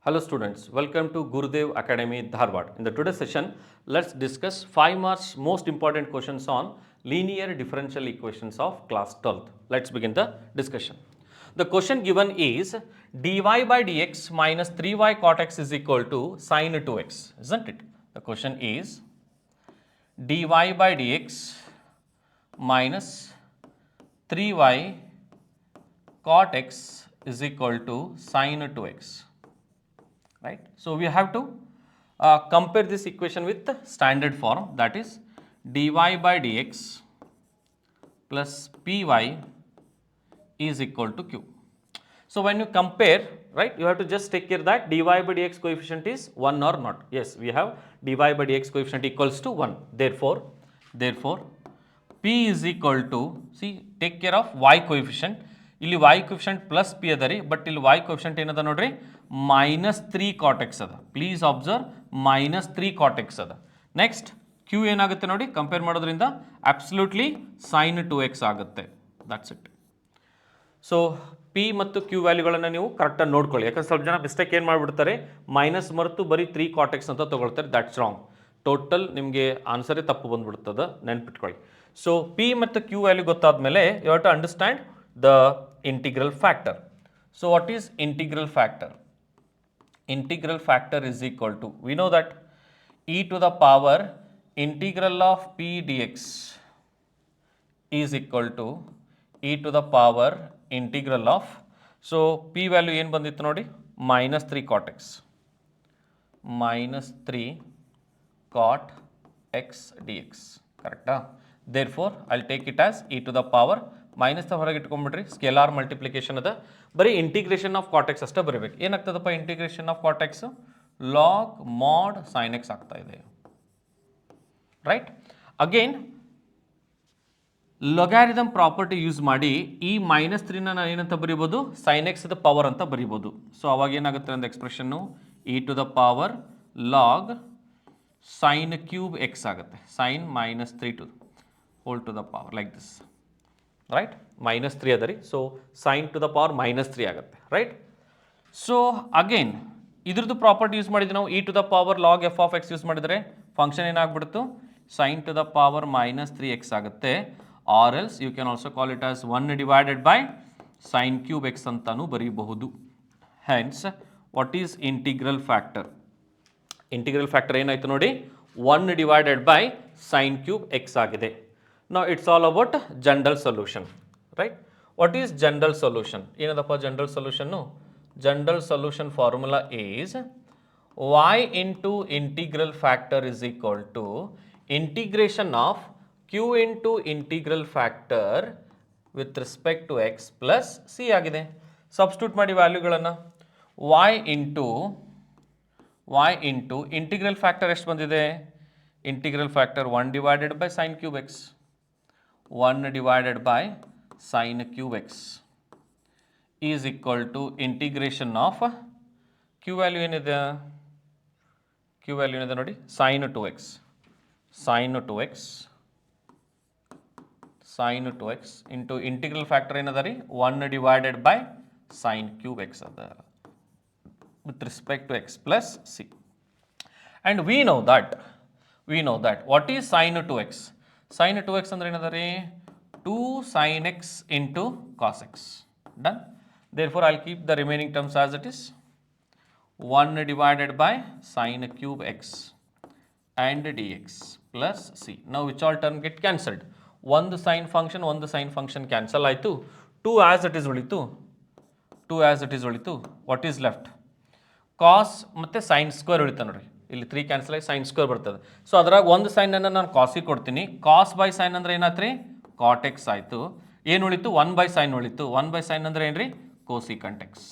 Hello students, welcome to Gurudev Academy Dharwad. In the today's session, let's discuss 5 marks most important questions on linear differential equations of class 12th. Let's begin the discussion. The question given is dy by dx minus 3y cot x is equal to sin 2x, isn't it? The question is dy by dx minus 3y cot x is equal to sin 2x. Right. So, we have to compare this equation with the standard form, that is dy by dx plus py is equal to q. So, when you compare, right, you have to just take care that dy by dx coefficient is 1 or not. Yes, we have dy by dx coefficient equals to 1. Therefore, p is equal to, see, take care of y coefficient. ಇಲ್ಲಿ y coefficient plus p ಅದ ರೀ, but ಇಲ್ಲಿ y coefficient ಏನದ ನೋಡ್ರಿ minus 3 cot x ಅದ. Please observe minus 3 cot x ಅದ. Next q ಏನಾಗುತ್ತೆ ನೋಡಿ, ಕಂಪೇರ್ ಮಾಡೋದ್ರಿಂದ ಅಬ್ಸಲ್ಯೂಟ್ಲಿ sin 2x ಆಗುತ್ತೆ. That's it. ಸೊ ಪಿ ಮತ್ತು ಕ್ಯೂ ವ್ಯಾಲ್ಯೂಗಳನ್ನು ನೀವು ಕರೆಕ್ಟಾಗಿ ನೋಡ್ಕೊಳ್ಳಿ, ಯಾಕಂದ್ರೆ ಸ್ವಲ್ಪ ಜನ ಮಿಸ್ಟೇಕ್ ಏನು ಮಾಡಿಬಿಡ್ತಾರೆ, ಮೈನಸ್ ಮರೆತು ಬರೀ 3 cot x ಅಂತ ತೊಗೊಳ್ತಾರೆ. That's wrong. ಟೋಟಲ್ ನಿಮಗೆ ಆನ್ಸರೇ ತಪ್ಪು ಬಂದ್ಬಿಡ್ತದೆ, ನೆನ್ಪಿಟ್ಕೊಳ್ಳಿ. ಸೊ ಪಿ ಮತ್ತು ಕ್ಯೂ ವ್ಯಾಲ್ಯೂ ಗೊತ್ತಾದ ಮೇಲೆ you have to understand the integral factor. So, what is integral factor? Integral factor is equal to, we know that e to the power integral of p dx is equal to e to the power integral of, so p value ಏನು ಬಂದಿತ್ತು ನೋಡಿ, minus 3 cot x, minus 3 cot x dx, correcta? Therefore, I'll take it as e to the power minus ಹೊರಗೆ ಇಟ್ಕೊಂಡ್ಬಿಡ್ರಿ, scalar multiplication ಅದ, ಬರೀ integration of cot x ಅಷ್ಟೇ ಬರೀಬೇಕು. ಏನಾಗ್ತದಪ್ಪ integration of cot x, log ಮಾಡ್ ಸೈನ್ ಎಕ್ಸ್ ಆಗ್ತಾ ಇದೆ, right? Again logarithm property use ಮಾಡಿ ಈ ಮೈನಸ್ 3ನ ನಾನು ಏನಂತ ಬರೀಬೋದು, ಸೈನ್ ಎಕ್ಸ್ ದ ಪವರ್ ಅಂತ ಬರೀಬೋದು. ಸೊ ಅವಾಗ ಏನಾಗುತ್ತೆ ಒಂದು ಎಕ್ಸ್ಪ್ರೆಷನ್ನು e to the power log sine cube x ಆಗುತ್ತೆ, sine minus 3 to whole to the power like this, right? minus 3 ಅದ ರೀ, so sine to the power minus 3 ಆಗುತ್ತೆ, ರೈಟ್? ಸೊ ಅಗೇನ್ ಇದ್ರದ್ದು ಪ್ರಾಪರ್ಟಿ ಯೂಸ್ ಮಾಡಿದ್ವಿ ನಾವು, e to the power log f of x use ಮಾಡಿದರೆ function ಏನಾಗ್ಬಿಡ್ತು, sine to the power minus 3x ಆಗುತ್ತೆ. Or else you can also call it as 1 divided by sine cube x ಅಂತಾನು ಬರೀಬಹುದು. Hence what is integral factor? Integral factor ಏನಾಯ್ತು ನೋಡಿ, 1 divided by sine cube x ಆಗಿದೆ. Now it's all about general solution, right? What is general solution? ಏನದಪ್ಪ general solution? General solution formula is y into integral factor is equal to integration of q into integral factor with respect to x plus c ಆಗಿದೆ. Substitute ಮಾಡಿ ವ್ಯಾಲ್ಯೂಗಳನ್ನು, y into integral factor ಎಷ್ಟು ಬಂದಿದೆ, integral factor 1 divided by sin cube x, 1 divided by sin cube x is equal to integration of q value ಏನಿದೆ, q value ಏನಿದೆ ನೋಡಿ, sin 2x, sin 2x into integral factor ಏನದ ರೀ, 1 divided by sin cube x ಅದ with respect to x plus c. And we know that what is sin 2x? sin 2x ಅಂದ್ರೆ ಏನದ ರೀ, 2 sin x into cos x. Done. Therefore, I'll keep the remaining terms as it is, 1 divided by sin cube x and dx plus c. Now, which all term get cancelled? ಒಂದು sin function cancel ಆಯಿತು, 2 as it is ಉಳಿತು, what is left? cos ಮತ್ತು sin square ಉಳಿತ ನೋಡ್ರಿ, ಇಲ್ಲಿ 3 cancel ಆಗಿ sin square ಬರ್ತದೆ. So ಅದ್ರಾಗ ಒಂದು ಸೈನನ್ನು ನಾನು ಕಾಸಿಗೆ ಕೊಡ್ತೀನಿ, ಕಾಸ್ ಬೈ ಸೈನ್ ಅಂದ್ರೆ ಏನಾಯ್ತು ರೀ, ಕಾಟ್ ಎಕ್ಸ್ ಆಯಿತು. ಏನು ಉಳಿತು, 1 ಬೈ ಸೈನ್ ಉಳಿತು, 1 ಬೈ ಸೈನ್ ಅಂದ್ರೆ ಏನು ರೀ, cosecant x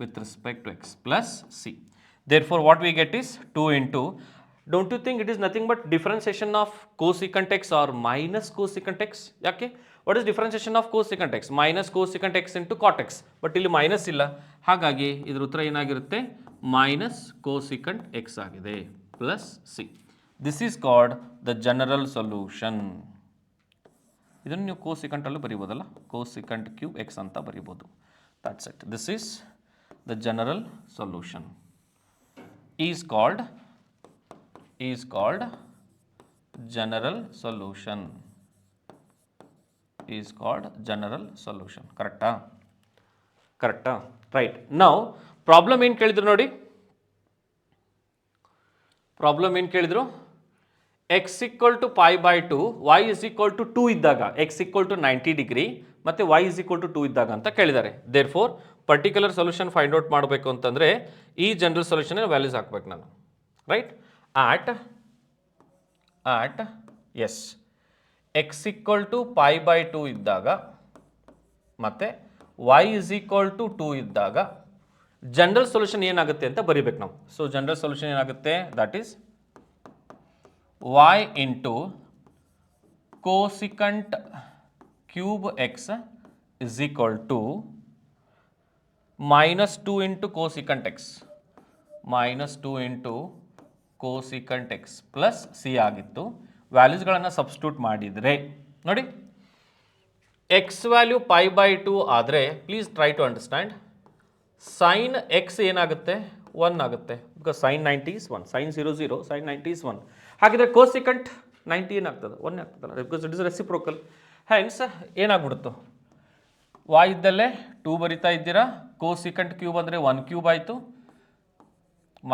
with respect to x plus c. Therefore what we get is 2 into, don't you think it is nothing but differentiation of cosecant x or minus cosecant x? ಯಾಕೆ, what is differentiation of cosecant x? Minus cosecant x into cot x, but ಇಲ್ಲಿ minus ಇಲ್ಲ, ಹಾಗಾಗಿ ಇದ್ರ ಉತ್ತರ ಏನಾಗಿರುತ್ತೆ, minus cosecant x ಆಗಿದೆ plus c. This is called the general solution. ಇದನ್ನು ನೀವು ಕೋಸಿಕಂಟಲ್ಲೂ ಬರೀಬೋದಲ್ಲ, ಕೋಸಿಕಂಟ್ ಕ್ಯೂಬ್ ಎಕ್ಸ್ ಅಂತ ಬರೀಬೋದು. That's it. This is the general solution is called general solution is called general solution. ಕರೆಕ್ಟಾ? ಕರೆಕ್ಟಾ? ರೈಟ್. ನಾವು ಪ್ರಾಬ್ಲಮ್ ಏನು ಕೇಳಿದ್ರು ನೋಡಿ, ಪ್ರಾಬ್ಲಮ್ ಏನು ಕೇಳಿದ್ರು, x equal to pi by 2, y is equal to 2 ಇದ್ದಾಗ, x equal to 90 ಡಿಗ್ರಿ ಮತ್ತು y is equal to 2 ಇದ್ದಾಗ ಅಂತ ಕೇಳಿದ್ದಾರೆ. Therefore particular solution find out ಮಾಡಬೇಕು ಅಂತಂದರೆ ಈ ಜನರಲ್ ಸೊಲ್ಯೂಷನ್ ವ್ಯಾಲ್ಯೂಸ್ ಹಾಕ್ಬೇಕು ನಾನು. Right. At S x equal to pi by 2 ಇದ್ದಾಗ ಮತ್ತು y is equal to 2 ಇದ್ದಾಗ ಜನರಲ್ ಸೊಲ್ಯೂಷನ್ ಏನಾಗುತ್ತೆ ಅಂತ ಬರಿಬೇಕು ನಾವು. ಸೊ ಜನರಲ್ ಸೊಲ್ಯೂಷನ್ ಏನಾಗುತ್ತೆ, that is y into cosecant cube x is equal to minus 2 into cosecant x minus 2 into cosecant x plus c ಆಗಿತ್ತು. ವ್ಯಾಲ್ಯೂಸ್ಗಳನ್ನು substitute ಮಾಡಿದರೆ ನೋಡಿ, ಎಕ್ಸ್ ವ್ಯಾಲ್ಯೂ ಪೈ ಬೈ 2 ಆದರೆ please try to understand, sine x ಏನಾಗುತ್ತೆ, 1 ಆಗುತ್ತೆ. Because sine 90 is 1, sine 0 0, sine 90 is 1. ಹಾಗಿದ್ರೆ cosecant 90 ಏನಾಗ್ತದೆ, 1 ಆಗ್ತದಲ್ಲ, because it is reciprocal. Hence ಏನಾಗ್ಬಿಡುತ್ತು, y ಇದ್ದಲ್ಲೇ 2 ಬರಿತಾ ಇದ್ದೀರಾ, ಕೋಸಿಕಂಟ್ ಕ್ಯೂಬ್ ಅಂದರೆ 1 ಕ್ಯೂಬ್ ಆಯಿತು,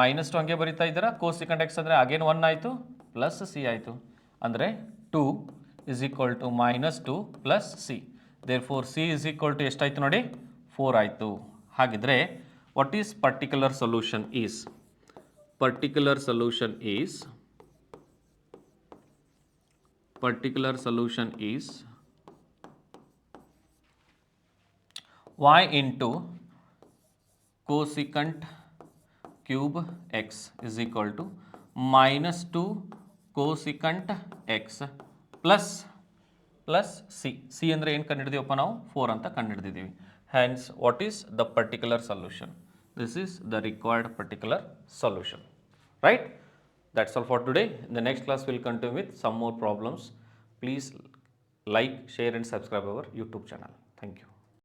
ಮೈನಸ್ 2 ಹಂಗೆ ಬರಿತಾ ಇದ್ದೀರಾ, ಕೋಸಿಕಂಟ್ ಎಕ್ಸ್ ಅಂದರೆ ಅಗೇನ್ 1 ಆಯಿತು, ಪ್ಲಸ್ ಸಿ ಆಯಿತು. ಅಂದರೆ 2 is equal to minus 2 plus c. Therefore c is equal to ಎಷ್ಟಾಯಿತು ನೋಡಿ, 4 ಆಯಿತು. ಹಾಗಿದ್ರೆ what is particular solution is? Particular solution is y into cosecant cube x is equal to minus 2 cosecant x plus c. c ಅಂದರೆ ಏನು ಕಂಡುಹಿಡಿದೀವಪ್ಪ ನಾವು, 4 ಅಂತ ಕಂಡುಹಿಡಿದಿದ್ದೀವಿ. Hence what is the particular solution? This is the required particular solution. Right? That's all for today. In the next class we'll continue with some more problems. Please like, share and subscribe our YouTube channel. Thank you.